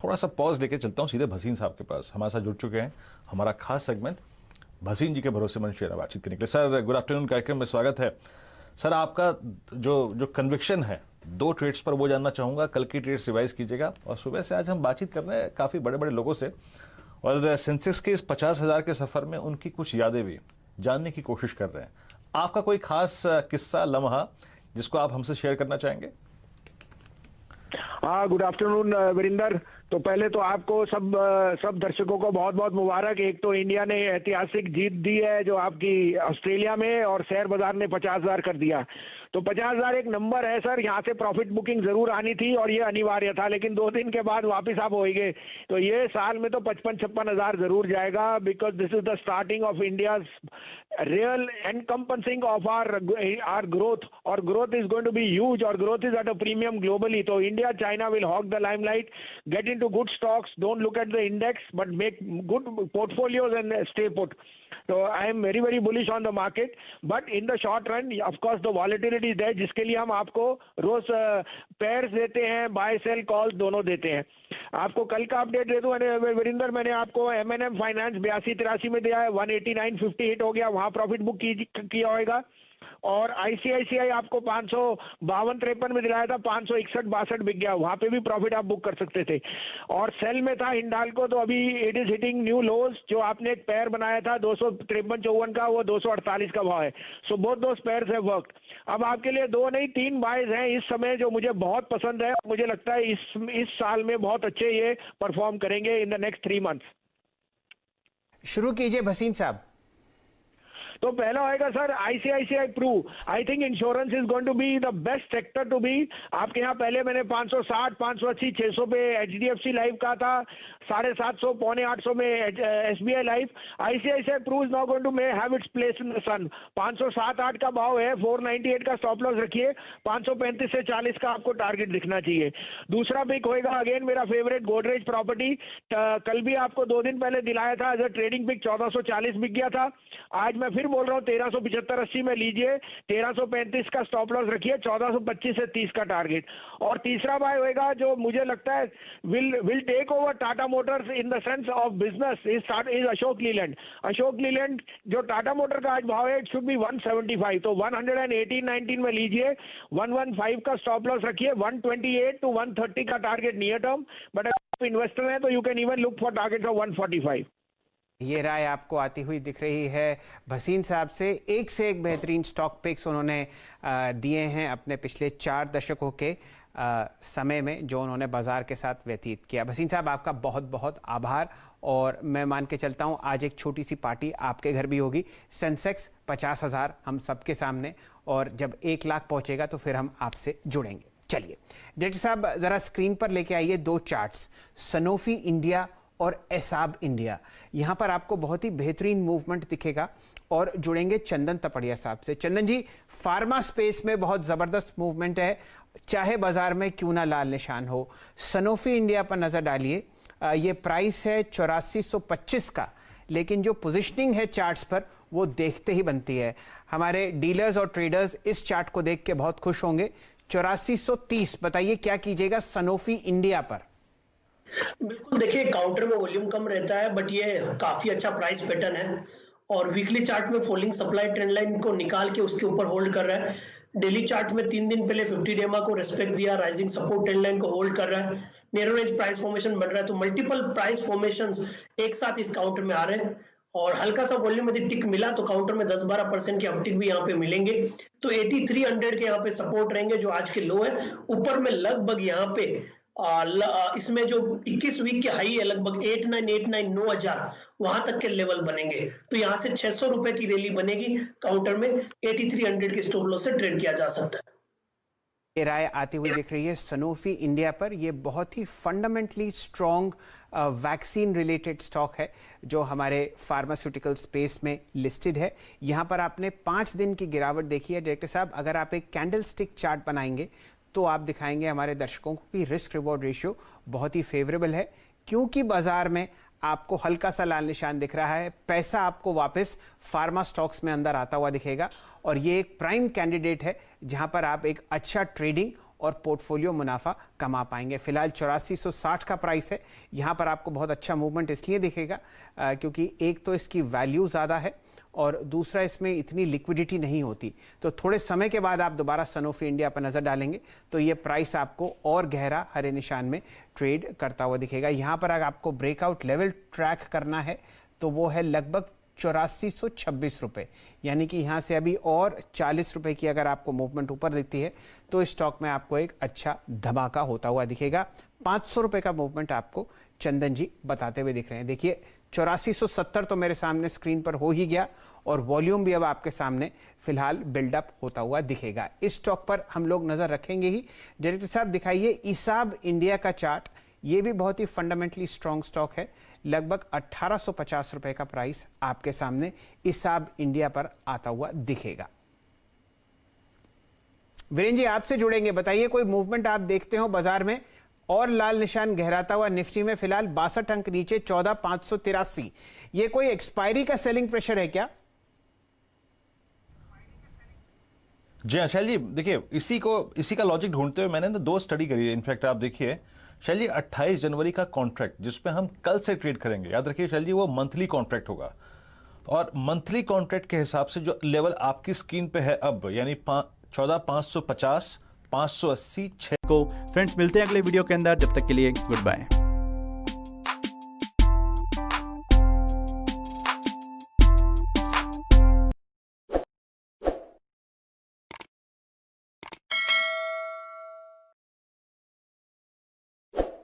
थोड़ा सा पॉज लेके चलता हूँ सीधे भसीन साहब के पास, हमारे साथ जुड़ चुके हैं हमारा खास सेगमेंट भसीन जी के भरोसेमंद शेयर में बातचीत करने के लिए। सर गुड आफ्टरनून, कार्यक्रम में स्वागत है। सर आपका जो कन्विक्शन है 2 ट्रेड्स पर वो जानना चाहूँगा, कल की ट्रेड्स रिवाइज कीजिएगा। और सुबह से आज हम बातचीत कर रहे हैं काफ़ी बड़े बड़े लोगों से और सेंसेक्स के इस 50,000 के सफ़र में उनकी कुछ यादें भी जानने की कोशिश कर रहे हैं। आपका कोई खास किस्सा लम्हा जिसको आप हमसे शेयर करना चाहेंगे? हाँ, गुड आफ्टरनून वीरेंद्र। तो पहले तो आपको सब दर्शकों को बहुत बहुत मुबारक। एक तो इंडिया ने ऐतिहासिक जीत दी है जो आपकी ऑस्ट्रेलिया में, और शेयर बाजार ने 50,000 कर दिया। तो 50,000 एक नंबर है सर, यहाँ से प्रॉफिट बुकिंग जरूर आनी थी और ये अनिवार्य था, लेकिन 2 दिन के बाद वापस आप होएंगे तो ये साल में तो 55-56,000 जरूर जाएगा, because this is the starting of India real encompassing of our growth, और growth is going to be huge, और growth is at a premium globally. तो India China will hog the limelight, get into good stocks, don't look at the index but make good portfolios and stay put. So I am very very bullish on the market, but in the short run of course the volatility is there, जिसके लिए हम आपको रोज pairs देते हैं, bye cell call दोनों देते हैं। आपको कल का अपडेट दे दूं वीरेंद्र, मैंने आपको M&M फाइनेंस 82-83 में दिया है, 189.50 हो गया, वहां प्रॉफिट बुक किया होगा। और ICICI आपको 552-53 में दिलाया था, 561-62 बिक गया, वहां पे भी प्रॉफिट आप बुक कर सकते थे। और सेल में था हिंडाल्को, तो अभी इट इज हिटिंग न्यू लोज। जो आपने एक पेयर बनाया था 253-54 का, वो 248 का भाव है। So both those pairs have worked. अब आपके लिए 2 नहीं 3 बाइज हैं इस समय जो मुझे बहुत पसंद है, मुझे लगता है इस साल में बहुत अच्छे ये परफॉर्म करेंगे इन द नेक्स्ट 3 मंथ्स। शुरू कीजिए भसीन साहब। तो पहला होएगा sir ICICI Pru। I think insurance is going to be the best sector to be. आपके यहाँ पहले मैंने 560, 580, 600 पे HDFC लाइफ का था, 750, 750 में SBI life. ICICI Pru is now going to have its place in the sun. 507-8 का भाव है, 498 का स्टॉप लॉस रखिए, 535 से 40 का आपको टारगेट दिखना चाहिए। दूसरा पिक होएगा अगेन मेरा फेवरेट गोदरेज प्रॉपर्टी। कल भी आपको 2 दिन पहले दिलाया था एज अ ट्रेडिंग पिक, 1440 बिक गया था। आज मैं फिर बोल रहा हूँ 1375-80 में लीजिए, 1335 का स्टॉप लॉस रखिए, 1425 से 30 का टारगेट। और तीसरा बाय होएगा जो मुझे लगता है will take over Tata Motors in the sense of business is Ashok Leyland. Ashok Leyland जो टाटा मोटर का आज भाव है, इट शुड बी 175, तो 118-19 में लीजिए, 115 का स्टॉप लॉस रखिए, 128-130 का टारगेट नियर टर्म। बट अगर आप इन्वेस्टर हैं तो you can even look for target of 145। ये राय आपको आती हुई दिख रही है भसीन साहब से। एक से एक बेहतरीन स्टॉक पिक्स उन्होंने दिए हैं अपने पिछले 4 दशकों के समय में जो उन्होंने बाजार के साथ व्यतीत किया। भसीन साहब आपका बहुत बहुत आभार, और मैं मान के चलता हूँ आज एक छोटी सी पार्टी आपके घर भी होगी। सेंसेक्स 50,000 हम सबके सामने, और जब 1 लाख पहुँचेगा तो फिर हम आपसे जुड़ेंगे। चलिए डायरेक्टर साहब ज़रा स्क्रीन पर लेके आइए 2 चार्ट्स, सनोफी इंडिया और एसाब इंडिया। यहां पर आपको बहुत ही बेहतरीन मूवमेंट दिखेगा, और जुड़ेंगे चंदन तपड़िया साहब से। चंदन जी, फार्मा स्पेस में बहुत जबरदस्त मूवमेंट है, चाहे बाजार में क्यों ना लाल निशान हो। सनोफी इंडिया पर नजर डालिए, ये प्राइस है 8425 का, लेकिन जो पोजिशनिंग है चार्ट्स पर वो देखते ही बनती है। हमारे डीलर्स और ट्रेडर्स इस चार्ट को देख के बहुत खुश होंगे। 8430, बताइए क्या कीजिएगा सनोफी इंडिया पर? बिल्कुल, देखिए काउंटर में वॉल्यूम कम रहता है, बट ये काफी अच्छा प्राइस पैटर्न है, और वीकली चार्ट में फॉलिंग सप्लाई ट्रेंड लाइन को निकाल के उसके ऊपर होल्ड कर रहा है। डेली चार्ट में 3 दिन पहले 50 डेमा को रेस्पेक्ट दिया, राइजिंग सपोर्ट ट्रेंड लाइन को होल्ड कर रहा है, नैरो रेंज प्राइस फॉर्मेशन बन रहा है। तो मल्टीपल प्राइस फॉर्मेशंस एक साथ इस काउंटर में आ रहे हैं, और हल्का सा वॉल्यूम यदि टिक मिला तो काउंटर में 10-12% के अपटिक भी यहाँ पे मिलेंगे। तो 8300 के यहाँ पे सपोर्ट रहेंगे जो आज के लो है। ऊपर में लगभग यहाँ पे इसमें जो 21 वीक के हाई है लगभग 8989 वहां तक के लेवल बनेंगे। तो यहां से 600 रुपए की रैली बनेगी, काउंटर में 8300 के स्टॉप लॉस से ट्रेड किया जा सकता है। ये राय आती हुई दिख रही है सनोफी इंडिया पर। ये बहुत ही fundamentally strong vaccine related stock है जो हमारे फार्मास्यूटिकल स्पेस में लिस्टेड है। यहाँ पर आपने 5 दिन की गिरावट देखी है डायरेक्टर साहब। अगर आप एक कैंडल स्टिक चार्ट बनाएंगे तो आप दिखाएंगे हमारे दर्शकों को कि रिस्क रिवॉर्ड रेशियो बहुत ही फेवरेबल है, क्योंकि बाजार में आपको हल्का सा लाल निशान दिख रहा है, पैसा आपको वापस फार्मा स्टॉक्स में अंदर आता हुआ दिखेगा, और ये एक प्राइम कैंडिडेट है जहां पर आप एक अच्छा ट्रेडिंग और पोर्टफोलियो मुनाफा कमा पाएंगे। फिलहाल 8460 का प्राइस है। यहाँ पर आपको बहुत अच्छा मूवमेंट इसलिए दिखेगा क्योंकि एक तो इसकी वैल्यू ज़्यादा है और दूसरा इसमें इतनी लिक्विडिटी नहीं होती। तो थोड़े समय के बाद आप दोबारा सनोफी इंडिया पर नज़र डालेंगे तो ये प्राइस आपको और गहरा हरे निशान में ट्रेड करता हुआ दिखेगा। यहाँ पर अगर आपको ब्रेकआउट लेवल ट्रैक करना है तो वो है लगभग 8426 रुपये, यानी कि यहाँ से अभी और 40 रुपये की अगर आपको मूवमेंट ऊपर दिखती है तो स्टॉक में आपको एक अच्छा धमाका होता हुआ दिखेगा। 500 रुपये का मूवमेंट आपको चंदन जी बताते हुए दिख रहे हैं। देखिए 8470 तो मेरे सामने स्क्रीन पर हो ही गया और वॉल्यूम भी अब आपके सामने फिलहाल बिल्डअप होता हुआ दिखेगा। इस स्टॉक पर हम लोग नजर रखेंगे ही। डायरेक्टर साहब दिखाइए ईसाब इंडिया का चार्ट, ये भी बहुत ही फंडामेंटली स्ट्रॉन्ग स्टॉक है। लगभग 1850 रुपए का प्राइस आपके सामने ईसाब इंडिया पर आता हुआ दिखेगा। वीरेंद्र जी आपसे जुड़ेंगे, बताइए कोई मूवमेंट आप देखते हो बाजार में? और लाल निशान गहराता हुआ निफ्टी में फिलहाल 62 अंक नीचे 14583। ये कोई एक्सपायरी का सेलिंग प्रेशर है क्या? जी हाँ शैल जी, देखिए इसी का लॉजिक ढूंढते हुए मैंने ना 2 स्टडी करी है। इनफैक्ट आप देखिए शैल जी 28 जनवरी का कॉन्ट्रैक्ट जिसपे हम कल से ट्रेड करेंगे, याद रखिए शैल जी वो मंथली कॉन्ट्रैक्ट होगा और मंथली कॉन्ट्रैक्ट के हिसाब से जो लेवल आपकी स्क्रीन पे है अब यानी 14550 580 6 को फ्रेंड्स मिलते हैं अगले वीडियो के अंदर, जब तक के लिए गुड बाय।